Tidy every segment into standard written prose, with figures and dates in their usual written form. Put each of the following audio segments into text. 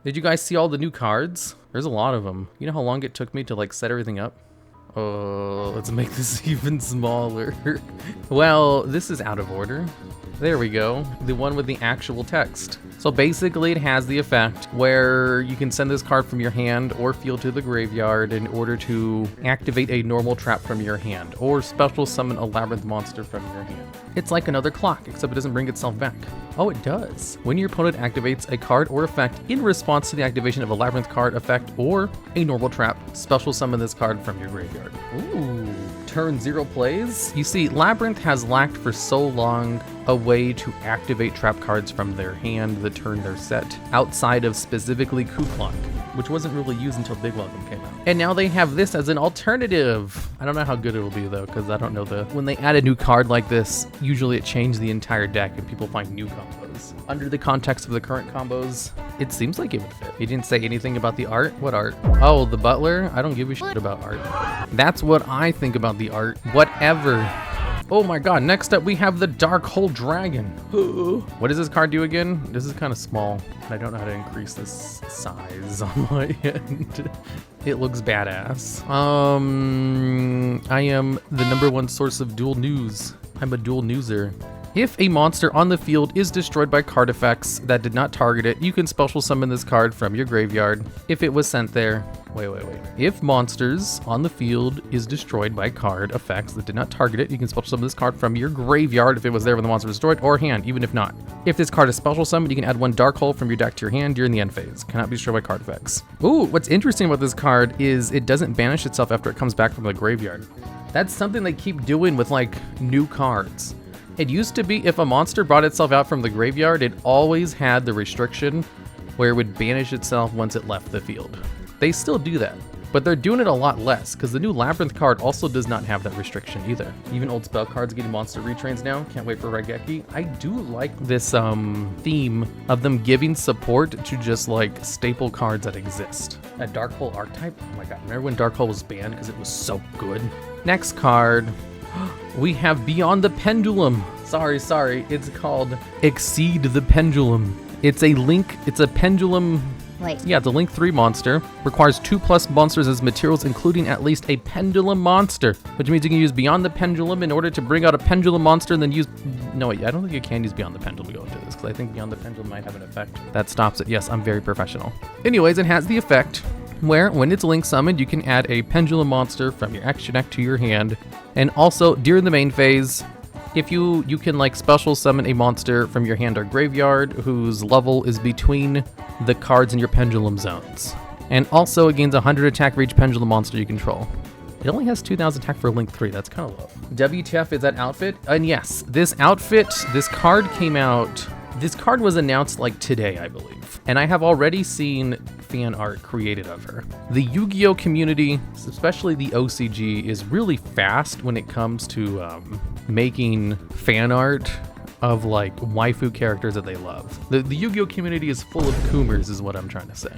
Did you guys see all the new cards? There's a lot of them. You know how long it took me to like set everything up? Oh, let's make this even smaller. Well, this is out of order. There we go. The one with the actual text. So basically it has the effect where you can send this card from your hand or field to the graveyard in order to activate a normal trap from your hand or special summon a labyrinth monster from your hand. It's like another clock, except it doesn't bring itself back. Oh, it does. When your opponent activates a card or effect in response to the activation of a labyrinth card effect or a normal trap, special summon this card from your graveyard. Ooh. Turn 0 plays. You see, Labyrinth has lacked for so long a way to activate trap cards from their hand the turn they're set, outside of specifically Kuklok, which wasn't really used until Big Welcome came out. And now they have this as an alternative. I don't know how good it will be though, because I don't know when they add a new card like this, usually it changes the entire deck and people find new combos. Under the context of the current combos, it seems like it would fit. He didn't say anything about the art. What art? Oh, the butler? I don't give a shit about art. That's what I think about the art. Whatever. Oh my god, next up we have the Dark Hole Dragon. What does this card do again? This is kind of small. I don't know how to increase this size on my end. It looks badass. I am the #1 source of Duel news. I'm a Duel newser. If a monster on the field is destroyed by card effects that did not target it, you can special summon this card from your graveyard if it was sent there. Wait. If monsters on the field is destroyed by card effects that did not target it, you can special summon this card from your graveyard if it was there when the monster was destroyed, or hand, even if not. If this card is special summoned, you can add 1 Dark Hole from your deck to your hand during the end phase. Cannot be destroyed by card effects. Ooh, what's interesting about this card is it doesn't banish itself after it comes back from the graveyard. That's something they keep doing with like new cards. It used to be if a monster brought itself out from the graveyard, it always had the restriction where it would banish itself once it left the field. They still do that, but they're doing it a lot less because the new Labyrinth card also does not have that restriction either. Even old spell cards getting monster retrains now. Can't wait for Raigeki. I do like this theme of them giving support to just like staple cards that exist. A Dark Hole archetype? Oh my god, remember when Dark Hole was banned because it was so good? Next card. We have Beyond the Pendulum. Sorry. It's called Exceed the Pendulum. It's a pendulum. Wait. Yeah, it's a Link 3 monster. Requires 2+ monsters as materials, including at least a pendulum monster, which means you can use Beyond the Pendulum in order to bring out a pendulum monster and then use... No, wait, I don't think you can use Beyond the Pendulum to go into this, because I think Beyond the Pendulum might have an effect that stops it. Yes, I'm very professional. Anyways, it has the effect where when it's Link summoned, you can add a pendulum monster from your extra deck to your hand. And also, during the main phase, if you can like special summon a monster from your hand or graveyard whose level is between the cards in your pendulum zones. And also it gains 100 attack for each pendulum monster you control. It only has 2,000 attack for Link 3, that's kind of low. WTF is that outfit? And yes, this card came out, this card was announced like today, I believe. And I have already seen fan art created of her. The Yu-Gi-Oh community, especially the OCG, is really fast when it comes to making fan art of like waifu characters that they love. The Yu-Gi-Oh community is full of Kumers is what I'm trying to say.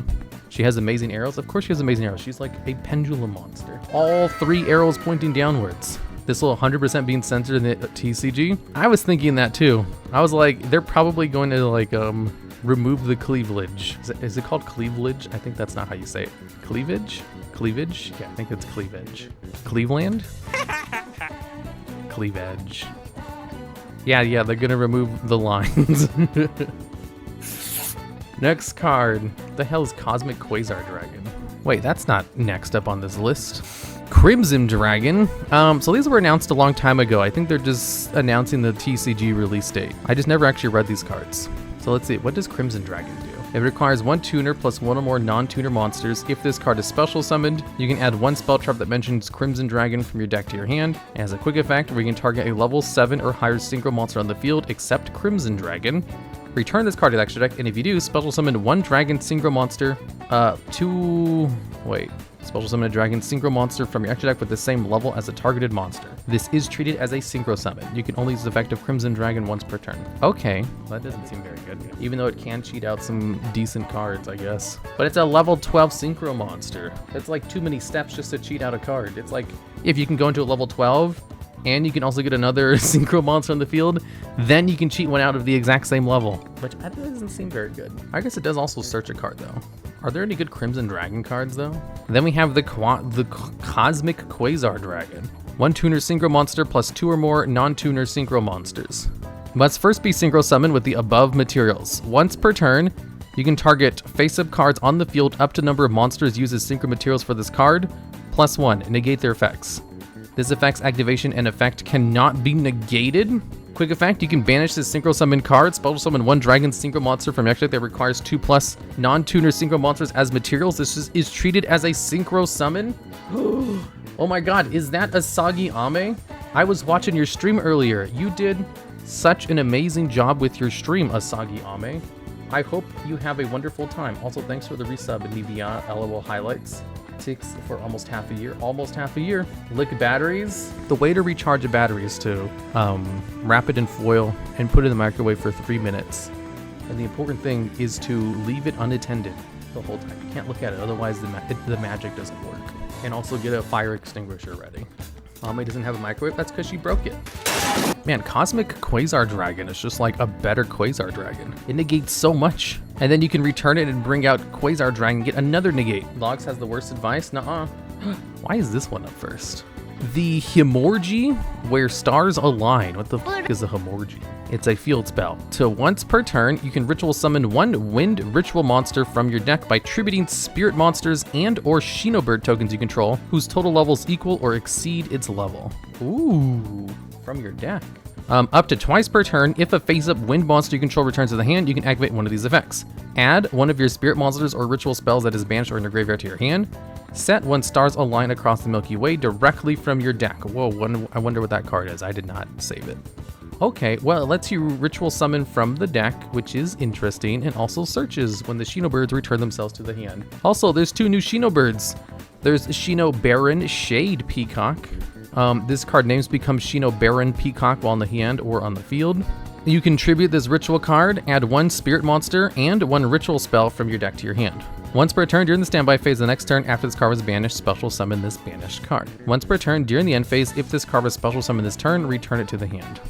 She has amazing arrows. Of course she has amazing arrows. She's like a pendulum monster. All 3 arrows pointing downwards. This will 100% being censored in the TCG. I was thinking that too. I was like, they're probably going to like remove the cleavage. Is it called cleavage? I think that's not how you say it. Cleavage? Cleavage? Yeah, I think it's cleavage. Cleveland? Cleavage. Yeah, they're gonna remove the lines. Next card. What the hell is Cosmic Quasar Dragon? Wait, that's not next up on this list. Crimson Dragon. So these were announced a long time ago. I think they're just announcing the TCG release date. I just never actually read these cards. So let's see, what does Crimson Dragon do? It requires 1 tuner plus 1 or more non-tuner monsters. If this card is special summoned, you can add 1 spell trap that mentions Crimson Dragon from your deck to your hand. It has a quick effect where you can target a level 7 or higher synchro monster on the field except Crimson Dragon. Return this card to the extra deck, and if you do, special summon 1 dragon synchro monster, special summon a dragon synchro monster from your extra deck with the same level as a targeted monster. This is treated as a synchro summon. You can only use the effect of Crimson Dragon once per turn. Okay, well, that doesn't seem very good. Even though it can cheat out some decent cards, I guess. But it's a level 12 synchro monster. That's like too many steps just to cheat out a card. It's like, if you can go into a level 12, and you can also get another synchro monster on the field, then you can cheat one out of the exact same level, which doesn't seem very good. I guess it does also search a card though. Are there any good Crimson Dragon cards though? Then we have the Cosmic Quasar Dragon. 1 tuner synchro monster plus 2 or more non-tuner synchro monsters. Must first be synchro summoned with the above materials. Once per turn, you can target face-up cards on the field up to number of monsters used as synchro materials for this card, +1, negate their effects. This effect's activation and effect cannot be negated. Quick effect, you can banish this synchro summon card, special summon 1 dragon synchro monster from your deck that requires 2+ non-tuner synchro monsters as materials. This is treated as a synchro summon. Oh my god, is that Asagi Ame? I was watching your stream earlier. You did such an amazing job with your stream, Asagi Ame. I hope you have a wonderful time. Also, thanks for the resub and Nivea LOL highlights. Takes for almost half a year. Lick batteries. The way to recharge a battery is to wrap it in foil and put it in the microwave for 3 minutes. And the important thing is to leave it unattended the whole time. You can't look at it, otherwise the magic doesn't work. And also get a fire extinguisher ready. Ame doesn't have a microwave, that's because she broke it. Man, Cosmic Quasar Dragon is just like a better Quasar Dragon. It negates so much. And then you can return it and bring out Quasar Dragon, get another negate. Logs has the worst advice? Nuh-uh. Why is this one up first? The Hemorrhage, where stars align. What the f is a Hemorrhage? It's a field spell. So once per turn, you can ritual summon 1 wind ritual monster from your deck by tributing spirit monsters and or Shino bird tokens you control, whose total levels equal or exceed its level. Ooh, from your deck. Up to twice per turn, if a face-up wind monster you control returns to the hand, you can activate one of these effects. Add one of your spirit monsters or ritual spells that is banished or in your graveyard to your hand. Set 1 stars align across the Milky Way directly from your deck. Whoa, I wonder what that card is. I did not save it. Okay, well, it lets you ritual summon from the deck, which is interesting, and also searches when the Shino birds return themselves to the hand. Also, there's 2 new Shino birds. There's Shino Baron Shade Peacock. This card names become Shino Baron Peacock while in the hand or on the field. You can tribute this ritual card, add 1 spirit monster and 1 ritual spell from your deck to your hand. Once per turn during the standby phase, the next turn after this card was banished, special summon this banished card. Once per turn during the end phase, if this card was special summoned this turn, return it to the hand.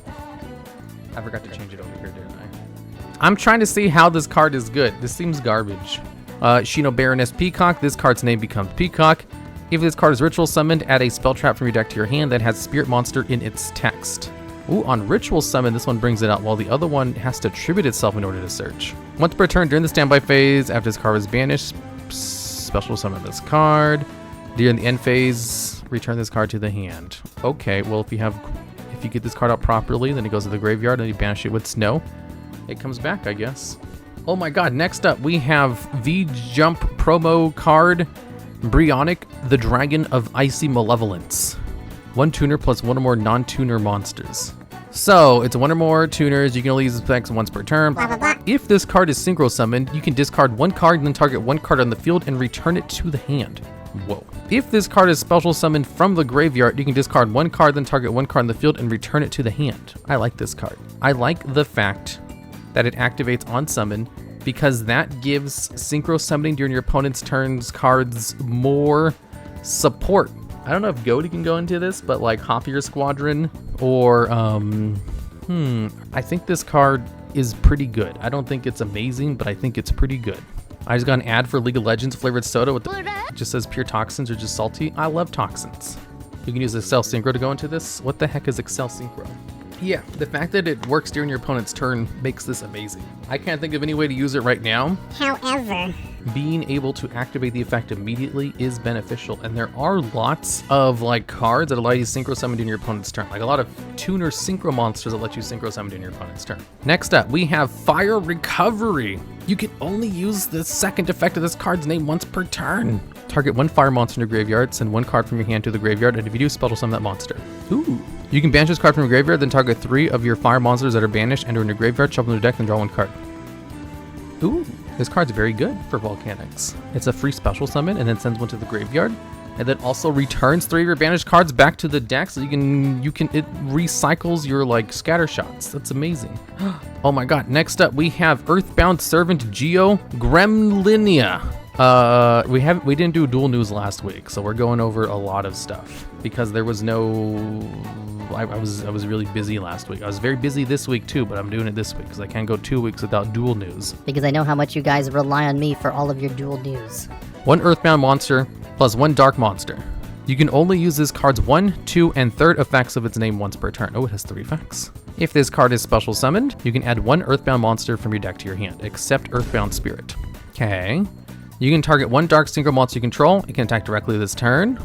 I forgot to change it over here, didn't I? I'm trying to see how this card is good. This seems garbage. Shino Baroness Peacock, this card's name becomes Peacock. If this card is ritual summoned, add a spell trap from your deck to your hand that has spirit monster in its text. Ooh, on ritual summon, this one brings it out, while the other one has to tribute itself in order to search. Once per turn during the standby phase, after this card is banished, special summon this card. During the end phase, return this card to the hand. Okay, well, if you get this card out properly, then it goes to the graveyard and you banish it with snow. It comes back, I guess. Oh my god, next up we have V-Jump promo card, Bryonic, the Dragon of Icy Malevolence. 1 tuner plus 1 or more non-tuner monsters. So it's 1 or more tuners, you can only use effects once per turn. Blah, blah, blah. If this card is synchro summoned, you can discard 1 card and then target 1 card on the field and return it to the hand. Whoa. If this card is special summoned from the graveyard, you can discard 1 card, then target 1 card on the field and return it to the hand. I like this card. I like the fact that it activates on summon, because that gives synchro summoning during your opponent's turns cards more support. I don't know if Goaty can go into this, but like Hoppier Squadron or I think this card is pretty good. I don't think it's amazing, but I think it's pretty good. I just got an ad for League of Legends flavored soda with it just says pure toxins or just salty. I love toxins. You can use Excel Synchro to go into this. What the heck is Excel Synchro? Yeah, the fact that it works during your opponent's turn makes this amazing. I can't think of any way to use it right now. However, being able to activate the effect immediately is beneficial, and there are lots of like cards that allow you to synchro summon during your opponent's turn, like a lot of tuner synchro monsters that let you synchro summon during your opponent's turn. Next up, we have Fire Recovery. You can only use the second effect of this card's name once per turn. Target 1 fire monster in your graveyard, send 1 card from your hand to the graveyard, and if you do, special summon that monster. Ooh. You can banish this card from your graveyard, then target 3 of your fire monsters that are banished, enter in your graveyard, shuffle in your deck, and draw 1 card. Ooh, this card's very good for Volcanics. It's a free special summon, and then sends 1 to the graveyard, and then also returns 3 of your banished cards back to the deck, so it recycles your like scatter shots. That's amazing. Oh my god, next up we have Earthbound Servant Yugioh Gremlinia. We didn't do duel news last week, so we're going over a lot of stuff because there was no. I was really busy last week. I was very busy this week too, but I'm doing it this week because I can't go 2 weeks without duel news. Because I know how much you guys rely on me for all of your duel news. 1 Earthbound monster plus 1 Dark monster. You can only use this card's 1, 2, and 3rd effects of its name once per turn. Oh, it has 3 effects. If this card is special summoned, you can add 1 Earthbound monster from your deck to your hand, except Earthbound Spirit. Okay. You can target 1 Dark Synchro monster you control. It can attack directly this turn.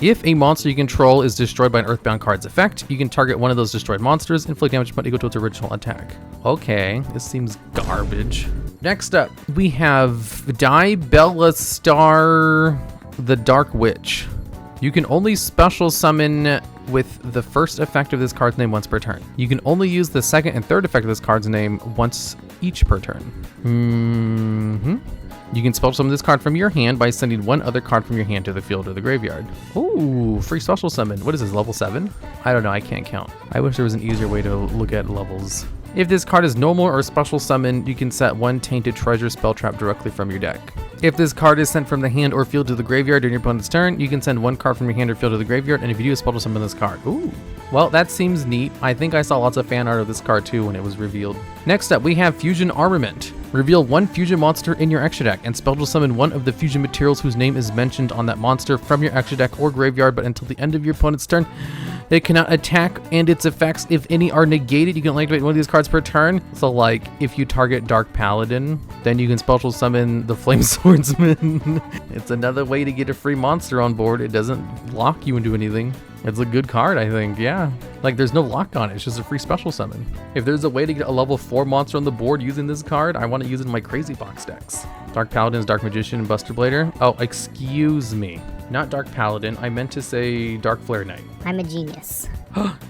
If a monster you control is destroyed by an Earthbound card's effect, you can target one of those destroyed monsters, inflict damage equal to its original attack. Okay, this seems garbage. Next up, we have Dibella Star, the Dark Witch. You can only special summon with the first effect of this card's name once per turn. You can only use the second and third effect of this card's name once each per turn. You can special summon this card from your hand by sending 1 other card from your hand to the field or the graveyard. Ooh, free special summon. What is this, level 7? I don't know, I can't count. I wish there was an easier way to look at levels. If this card is normal or special summon, you can set 1 Tainted Treasure spell trap directly from your deck. If this card is sent from the hand or field to the graveyard during your opponent's turn, you can send 1 card from your hand or field to the graveyard, and if you do, special summon this card. Ooh. Well, that seems neat. I think I saw lots of fan art of this card too when it was revealed. Next up, we have Fusion Armament. Reveal 1 fusion monster in your extra deck and special summon 1 of the fusion materials whose name is mentioned on that monster from your extra deck or graveyard, but until the end of your opponent's turn, it cannot attack, and its effects, if any, are negated. You can only activate 1 of these cards per turn. So, like, if you target Dark Paladin, then you can special summon the Flame Swordsman. It's another way to get a free monster on board. It doesn't lock you into anything. It's a good card, I think, yeah. Like, there's no lock on it. It's just a free special summon. If there's a way to get a level 4 monster on the board using this card, I want to use it in my Crazy Box decks. Dark Paladin is Dark Magician and Buster Blader. Oh, excuse me. Not Dark Paladin. I meant to say Dark Flare Knight. I'm a genius.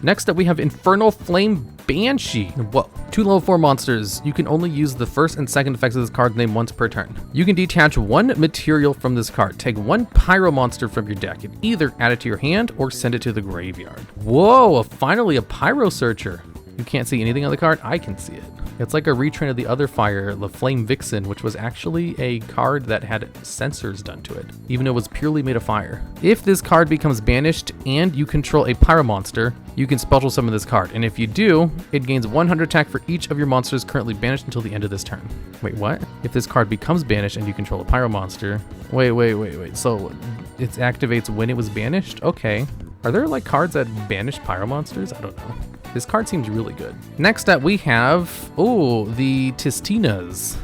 Next up, we have Infernal Flame Banshee. Whoa. 2 level 4 monsters. You can only use the first and second effects of this card's name once per turn. You can detach 1 material from this card. Take 1 Pyro monster from your deck and either add it to your hand or send it to the graveyard. Whoa, finally a Pyro Searcher. You can't see anything on the card? I can see it. It's like a retrain of the other fire, the Flame Vixen, which was actually a card that had sensors done to it, even though it was purely made of fire. If this card becomes banished and you control a Pyro monster, you can special summon this card, and if you do, it gains 100 attack for each of your monsters currently banished until the end of this turn. Wait, what? If this card becomes banished and you control a Pyro monster... Wait. So it activates when it was banished? Okay. Are there like cards that banish Pyro monsters? I don't know. This card seems really good. Next up, we have, the Tistinas.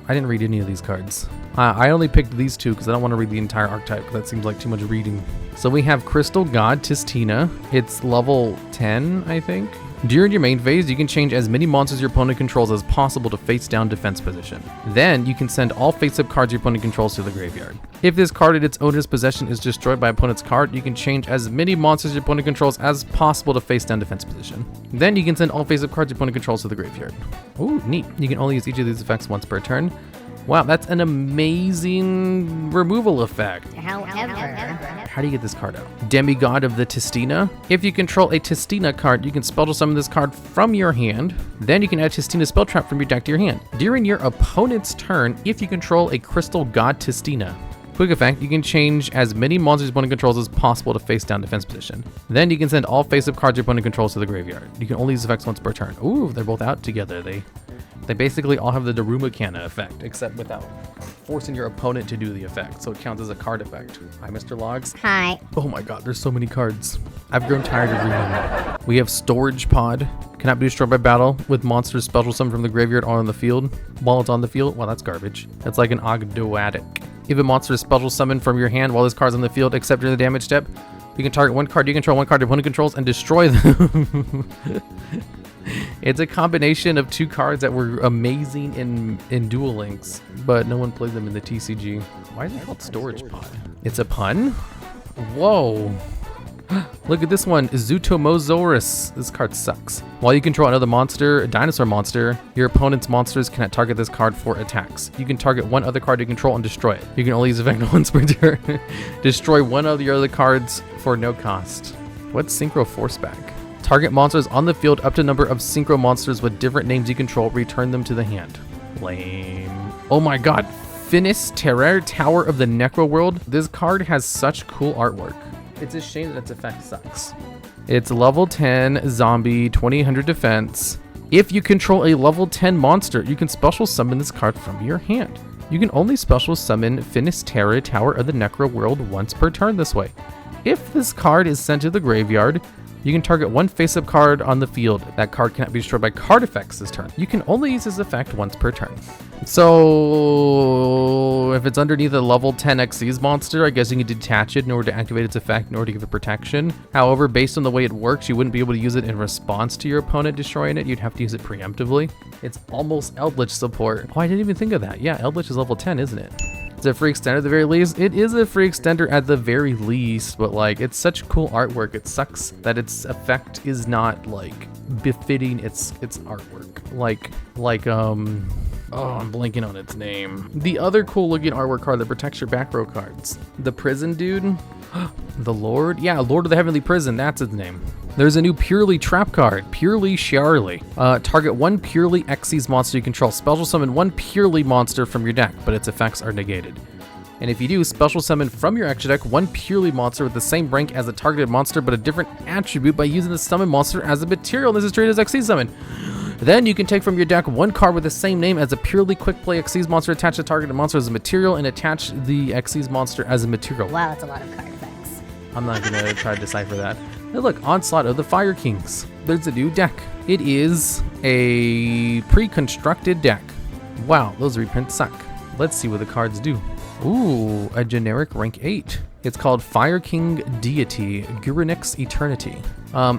I didn't read any of these cards. I only picked these 2 because I don't want to read the entire archetype. That seems like too much reading. So we have Crystal God Tistina. It's level 10, I think. During your main phase, you can change as many monsters your opponent controls as possible to face down defense position. Then, you can send all face-up cards your opponent controls to the graveyard. If this card in its owner's possession is destroyed by opponent's card, you can change as many monsters your opponent controls as possible to face down defense position. Then, you can send all face-up cards your opponent controls to the graveyard. Ooh, neat. You can only use each of these effects once per turn. Wow, that's an amazing removal effect. However, how do you get this card out? Demigod of the Tistina. If you control a Tistina card, you can special summon this card from your hand. Then you can add Tistina spell trap from your deck to your hand. During your opponent's turn, if you control a Crystal God Tistina. Quick effect, you can change as many monsters your opponent controls as possible to face down defense position. Then you can send all face-up cards your opponent controls to the graveyard. You can only use effects once per turn. Ooh, they're both out together. They basically all have the Darumikana effect, except without forcing your opponent to do the effect, so it counts as a card effect. Hi, Mr. Logs. Hi. Oh my god, there's so many cards. I've grown tired of reading them. We have Storage Pod. Cannot be destroyed by battle with monsters special summon from the graveyard or on the field. While it's on the field, well, that's garbage. That's like an Ogdoadic. If a monster is special summoned from your hand while this card's on the field, except during the damage step, you can target 1 card you control, 1 card your opponent controls, and destroy them. It's a combination of 2 cards that were amazing in Duel Links, but no one played them in the TCG. Why is it called Storage Pod? It's a pun? Whoa. Look at this one, Zutomosaurus. This card sucks. While you control another monster, a dinosaur monster, your opponent's monsters cannot target this card for attacks. You can target 1 other card you control and destroy it. You can only use effect once per turn. Destroy 1 of your other cards for no cost. What's Synchro Force back? Target monsters on the field up to number of synchro monsters with different names you control. Return them to the hand. Lame. Oh my god. Finis Terror, Tower of the Necro World. This card has such cool artwork. It's a shame that its effect sucks. It's level 10 zombie, 2800 defense. If you control a level 10 monster, you can special summon this card from your hand. You can only special summon Finis Terror, Tower of the Necro World once per turn this way. If this card is sent to the graveyard, you can target one face-up card on the field. That card cannot be destroyed by card effects this turn. You can only use this effect once per turn. So if it's underneath a level 10 Xyz monster, I guess you can detach it in order to activate its effect in order to give it protection. However, based on the way it works, you wouldn't be able to use it in response to your opponent destroying it. You'd have to use it preemptively. It's almost Eldritch support. Oh, I didn't even think of that. Yeah, Eldritch is level 10, isn't it? It's a free extender at the very least. It is a free extender at the very least, but like it's such cool artwork. It sucks that its effect is not like befitting its artwork. Oh, I'm blanking on its name. The other cool looking artwork card that protects your back row cards. The prison dude. The Lord? Yeah, Lord of the Heavenly Prison, that's its name. There's a new Purely Trap card, Purely Charlie. Target one Purely Xyz monster you control. Special summon one Purely monster from your deck, but its effects are negated. And if you do, special summon from your extra deck one Purely monster with the same rank as a targeted monster, but a different attribute by using the summon monster as a material. This is treated as Xyz summon. Then you can take from your deck one card with the same name as a purely quick play Xyz monster, attach the targeted monster as a material, and attach the Xyz monster as a material. Wow, that's a lot of card effects. I'm not gonna try to decipher that. Hey look, Onslaught of the Fire Kings. There's a new deck. It is a pre-constructed deck. Wow, those reprints suck. Let's see what the cards do. Ooh, a generic rank 8. It's called Fire King Deity, Gurinix Eternity.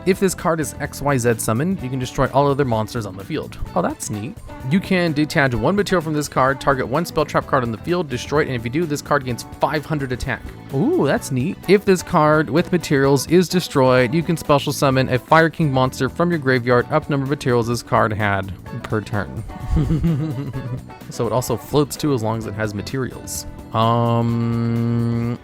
If this card is XYZ summoned, you can destroy all other monsters on the field. Oh, that's neat. You can detach one material from this card, target one spell trap card on the field, destroy it, and if you do, this card gains 500 attack. Ooh, that's neat. If this card with materials is destroyed, you can special summon a Fire King monster from your graveyard, up number of materials this card had per turn. So it also floats too as long as it has materials.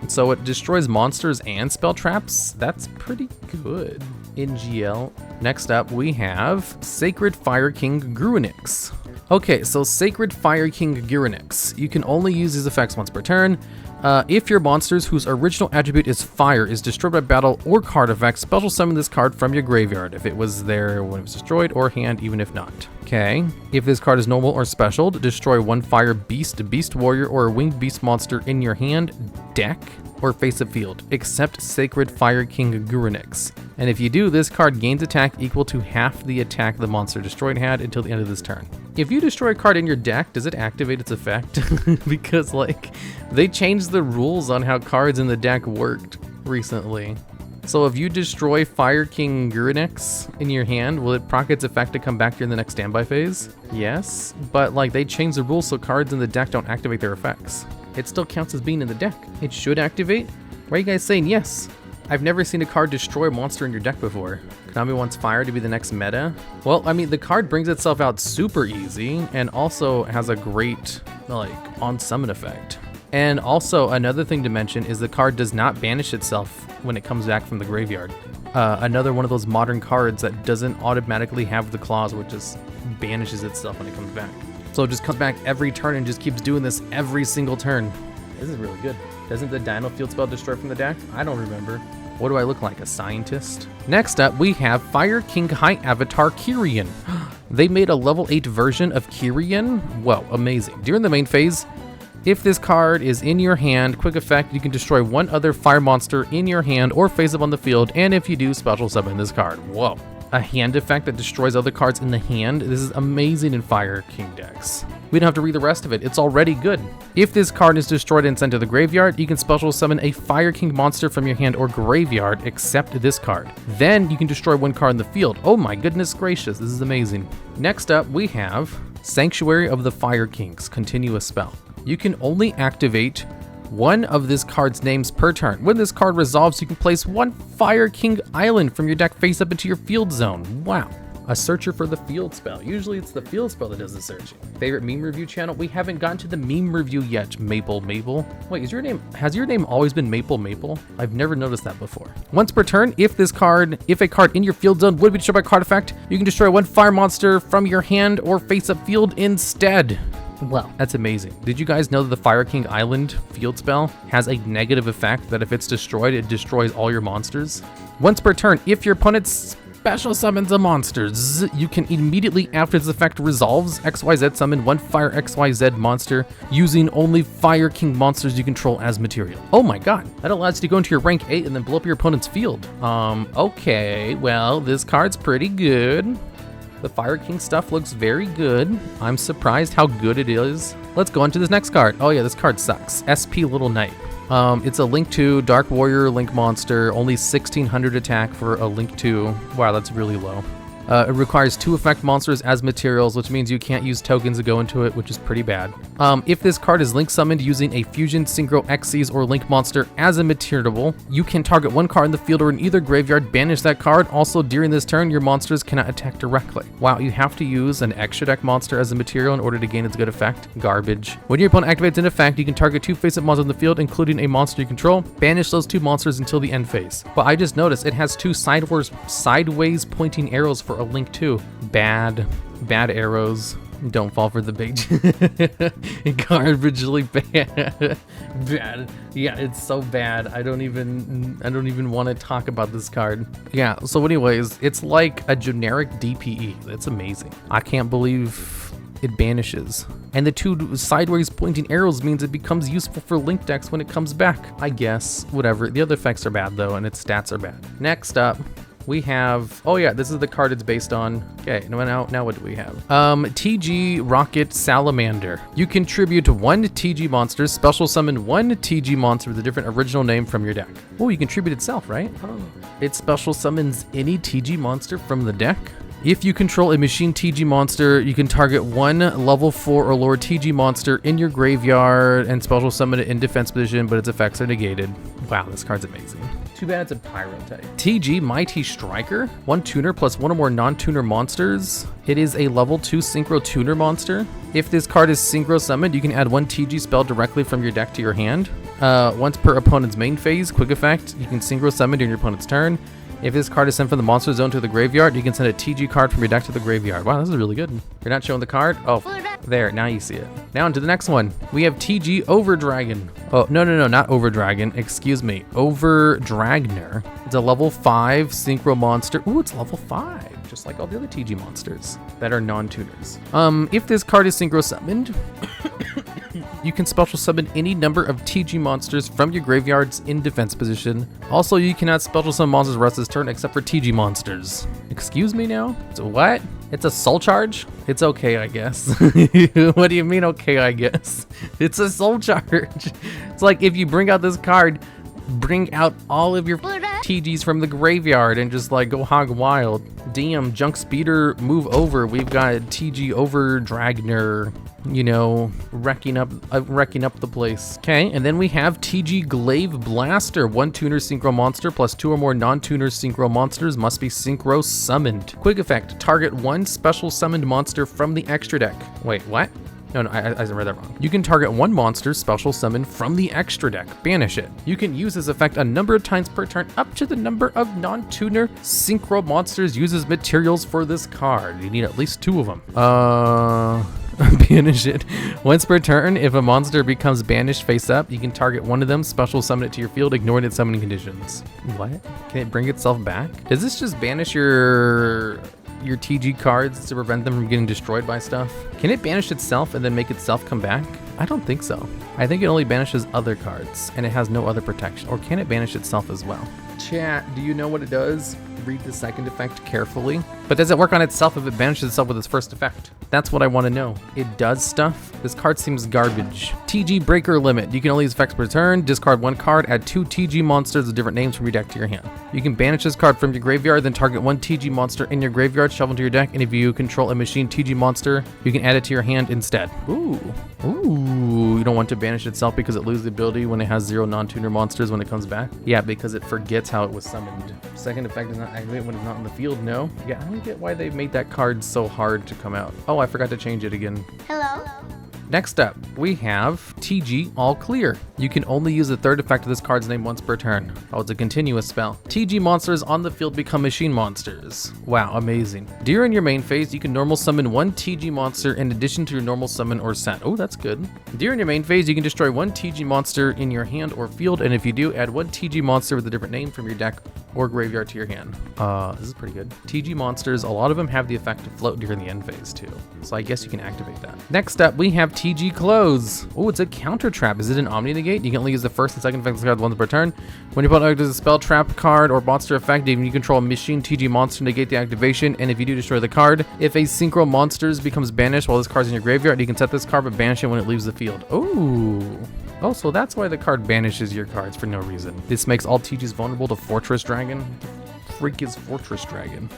So it destroys monsters and spell traps. That's pretty good. In GL. Next up, we have Sacred Fire King Gurinix. Okay, so Sacred Fire King Gurinix. You can only use these effects once per turn. If your monsters whose original attribute is fire is destroyed by battle or card effects, special summon this card from your graveyard if it was there when it was destroyed, or hand even if not. Okay, if this card is normal or special, destroy one fire beast, beast warrior, or a winged beast monster in your hand, deck, or face-up field, except Sacred Fire King Gurinix. And if you do, this card gains attack equal to half the attack the monster destroyed had until the end of this turn. If you destroy a card in your deck, does it activate its effect? Because like, they changed the rules on how cards in the deck worked recently. So if you destroy Fire King Gurinix in your hand, will it proc its effect to come back during the next standby phase? Yes, but like they changed the rules so cards in the deck don't activate their effects. It still counts as being in the deck. It should activate. Why are you guys saying yes? I've never seen a card destroy a monster in your deck before. Konami wants fire to be the next meta. Well, I mean, the card brings itself out super easy and also has a great, like, on-summon effect. And also, another thing to mention is the card does not banish itself when it comes back from the graveyard. Another one of those modern cards that doesn't automatically have the clause which just banishes itself when it comes back. So it just comes back every turn and just keeps doing this every single turn. This is really good. Doesn't the Dino Field spell destroy from the deck? I don't remember. What do I look like, a scientist? Next up, we have Fire King High Avatar Kyrian. They made a level 8 version of Kyrian. Whoa, amazing. During the main phase, if this card is in your hand, quick effect, you can destroy one other fire monster in your hand or face up on the field, and if you do, special summon this card. Whoa. A hand effect that destroys other cards in the hand. This is amazing in Fire King decks. We don't have to read the rest of it. It's already good. If this card is destroyed and sent to the graveyard, you can special summon a Fire King monster from your hand or graveyard, except this card. Then you can destroy one card in the field. Oh my goodness gracious, this is amazing. Next up, we have Sanctuary of the Fire Kings, continuous spell. You can only activate one of this card's names per turn. When this card resolves, you can place one Fire King island from your deck face up into your field zone. Wow. A searcher for the field spell. Usually it's the field spell that does the searching. Favorite meme review channel? We haven't gotten to the meme review yet, Maple. Wait, has your name always been Maple? I've never noticed that before. Once per turn, if a card in your field zone would be destroyed by card effect, you can destroy one fire monster from your hand or face-up field instead. Well, That's amazing. Did you guys know that the Fire King Island field spell has a negative effect that if it's destroyed, it destroys all your monsters? Once per turn, if your opponent special summons a monster, you can immediately, after its effect resolves, XYZ summon one Fire XYZ monster using only Fire King monsters you control as material. Oh my god, that allows you to go into your rank 8 and then blow up your opponent's field. Okay, well, this card's pretty good. The Fire King stuff looks very good. I'm surprised how good it is. Let's go on to this next card. Oh yeah, this card sucks. SP Little Knight. It's a Link 2 Dark Warrior Link monster, only 1600 attack for a Link 2. Wow, that's really low. It requires 2 effect monsters as materials, which means you can't use tokens to go into it, which is pretty bad. If this card is Link summoned using a Fusion, Synchro, Xyz, or Link monster as a material, you can target one card in the field or in either graveyard, banish that card. Also, during this turn, your monsters cannot attack directly. Wow, you have to use an extra deck monster as a material in order to gain its good effect. Garbage. When your opponent activates an effect, you can target 2 face-up monsters in the field, including a monster you control. Banish those 2 monsters until the end phase. But I just noticed it has 2 sideways pointing arrows for a Link 2. Bad arrows. Don't fall for the bait. Garbagely bad. Yeah, it's so bad. I don't even want to talk about this card. Yeah, so anyways, it's like a generic DPE. That's amazing. I can't believe it banishes. And the 2 sideways pointing arrows means it becomes useful for Link decks when it comes back. I guess, whatever. The other effects are bad though, and its stats are bad. Next up, we have, oh yeah, this is the card it's based on. Okay, now what do we have? TG Rocket Salamander. You contribute 1 TG monster, special summon 1 TG monster with a different original name from your deck. Oh, you contribute itself, right? Oh. It special summons any TG monster from the deck. If you control a machine TG monster, you can target 1 level 4 or lower TG monster in your graveyard and special summon it in defense position, but its effects are negated. Wow, this card's amazing. Too bad it's a pyro type. TG Mighty Striker, 1 tuner plus 1 or more non-tuner monsters. It is a level 2 synchro tuner monster. If this card is synchro summoned, you can add 1 TG spell directly from your deck to your hand. Once per opponent's main phase, quick effect, you can synchro summon during your opponent's turn. If this card is sent from the monster zone to the graveyard, you can send a TG card from your deck to the graveyard. Wow, this is really good. You're not showing the card? Oh, there, now you see it. Now onto the next one. We have TG Overdragon. Oh, no, not Overdragon, excuse me. Overdragner. It's a level 5 synchro monster. Ooh, it's level 5, just like all the other TG monsters that are non-tuners. If this card is synchro summoned, you can special summon any number of TG monsters from your graveyards in defense position. Also, you cannot special summon monsters rest this turn except for TG monsters. Excuse me now? So what? It's a soul charge? It's okay, I guess. What do you mean okay, I guess? It's a soul charge. It's like if you bring out this card, bring out all of your TGs from the graveyard and just like go hog wild. Damn, Junk Speeder, move over. We've got TG Overdragner, you know, wrecking up the place. Okay, and then we have TG Glaive Blaster, 1 tuner synchro monster plus 2 or more non-tuner synchro monsters must be synchro summoned. Quick effect, target 1 special summoned monster from the extra deck. Wait, what? No, I read that wrong. You can target 1 monster special summon from the extra deck. Banish it. You can use this effect a number of times per turn up to the number of non-tuner synchro monsters uses materials for this card. You need at least 2 of them. Banish it. Once per turn, if a monster becomes banished face up, you can target 1 of them, special summon it to your field, ignoring its summoning conditions. What? Can it bring itself back? Does this just banish your TG cards to prevent them from getting destroyed by stuff? Can it banish itself and then make itself come back? I don't think so. I think it only banishes other cards and it has no other protection. Or can it banish itself as well? Chat, do you know what it does? Read the second effect carefully. But does it work on itself if it banishes itself with its first effect? That's what I want to know. It does stuff? This card seems garbage. TG Breaker Limit. You can only use effects per turn. Discard 1 card. Add 2 TG monsters with different names from your deck to your hand. You can banish this card from your graveyard, then target 1 TG monster in your graveyard, shuffle to your deck, and if you control a machine TG monster, you can add it to your hand instead. Ooh. You don't want to banish itself because it loses the ability when it has 0 non-tuner monsters when it comes back? Yeah, because it forgets how it was summoned. Second effect is not... activate when it's not in the field, no. Yeah, I don't get why they made that card so hard to come out. Oh, I forgot to change it again. Hello? Next up, we have TG All Clear. You can only use the third effect of this card's name once per turn. Oh, it's a continuous spell. TG monsters on the field become machine monsters. Wow, amazing. During your main phase, you can normal summon one TG monster in addition to your normal summon or set. Oh, that's good. During your main phase, you can destroy one TG monster in your hand or field, and if you do, add one TG monster with a different name from your deck or graveyard to your hand. This is pretty good. TG monsters, a lot of them have the effect to float during the end phase too. So I guess you can activate that. Next up, we have TG Close. Oh, it's a counter trap. Is it an Omni Negate? You can only use the first and second effects of the card once per turn. When your opponent activates a spell, trap card, or monster effect, if you control a machine TG monster, negate the activation, and if you do, destroy the card. If a Synchro Monsters becomes banished while this card's in your graveyard, you can set this card but banish it when it leaves the field. Ooh. Oh, so that's why the card banishes your cards for no reason. This makes all TGs vulnerable to Fortress Dragon. The freak is Fortress Dragon?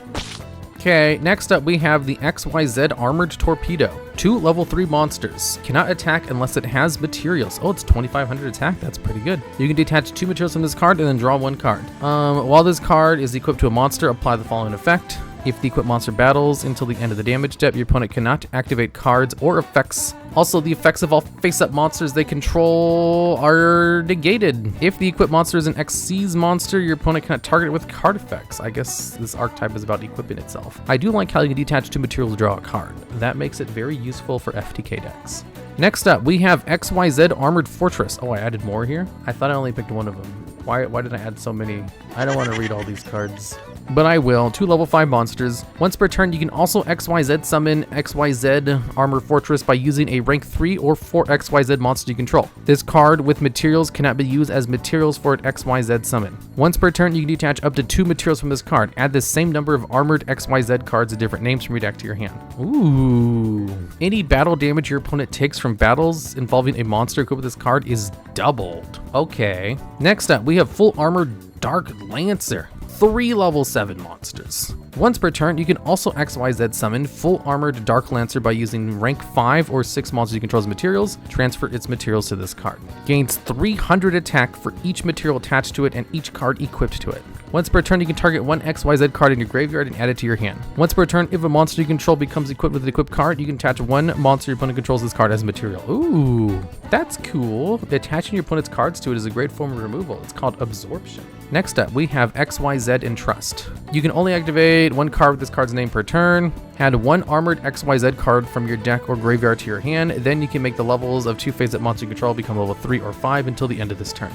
Okay, next up we have the Xyz Armored Torpedo. 2 level 3 monsters. Cannot attack unless it has materials. Oh, it's 2500 attack. That's pretty good. You can detach 2 materials from this card and then draw 1 card. While this card is equipped to a monster, apply the following effect. If the equipped monster battles until the end of the damage step, your opponent cannot activate cards or effects. Also, the effects of all face-up monsters they control are negated. If the equipped monster is an Xyz monster, your opponent cannot target it with card effects. I guess this archetype is about equipping itself. I do like how you can detach 2 materials to draw a card. That makes it very useful for FTK decks. Next up, we have Xyz Armored Fortress. Oh, I added more here? I thought I only picked one of them. Why did I add so many? I don't want to read all these cards. But I will. 2 level 5 monsters. Once per turn, you can also XYZ summon Xyz Armored Fortress by using a rank 3 or 4 XYZ monster you control. This card with materials cannot be used as materials for an XYZ summon. Once per turn, you can detach up to 2 materials from this card. Add the same number of armored XYZ cards with different names from your deck to your hand. Ooh. Any battle damage your opponent takes from battles involving a monster equipped with this card is doubled. Okay. Next up, we have Full Armored Dark Lancer. 3 level 7 monsters. Once per turn, you can also XYZ summon Full Armored Dark Lancer by using rank 5 or 6 monsters you control as materials. Transfer its materials to this card. Gains 300 attack for each material attached to it and each card equipped to it. Once per turn, you can target 1 XYZ card in your graveyard and add it to your hand. Once per turn, if a monster you control becomes equipped with an equipped card, you can attach 1 monster your opponent controls this card as material. Ooh, that's cool. Attaching your opponent's cards to it is a great form of removal. It's called Absorption. Next up, we have Xyz Entrust. You can only activate 1 card with this card's name per turn. Add 1 armored XYZ card from your deck or graveyard to your hand. Then you can make the levels of 2 face-up monster you control become level 3 or 5 until the end of this turn.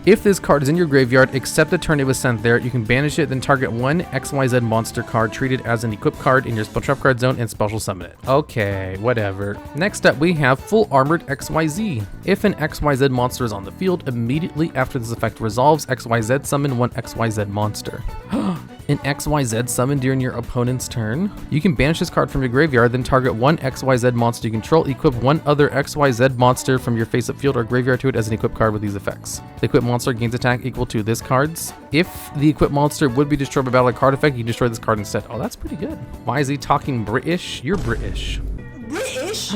If this card is in your graveyard, except the turn it was sent there, you can banish it, then target 1 XYZ monster card treated as an equipped card in your spell trap card zone and special summon it. Okay, whatever. Next up, we have Full Armored XYZ. If an XYZ monster is on the field, immediately after this effect resolves, XYZ summon 1 XYZ monster. An XYZ summon during your opponent's turn. You can banish this card from your graveyard, then target 1 XYZ monster you control, equip 1 other XYZ monster from your face-up field or graveyard to it as an equipped card with these effects. The equipped monster gains attack equal to this card's. If the equipped monster would be destroyed by battle card effect, you destroy this card instead. Oh, that's pretty good. Why is he talking British? You're British. British?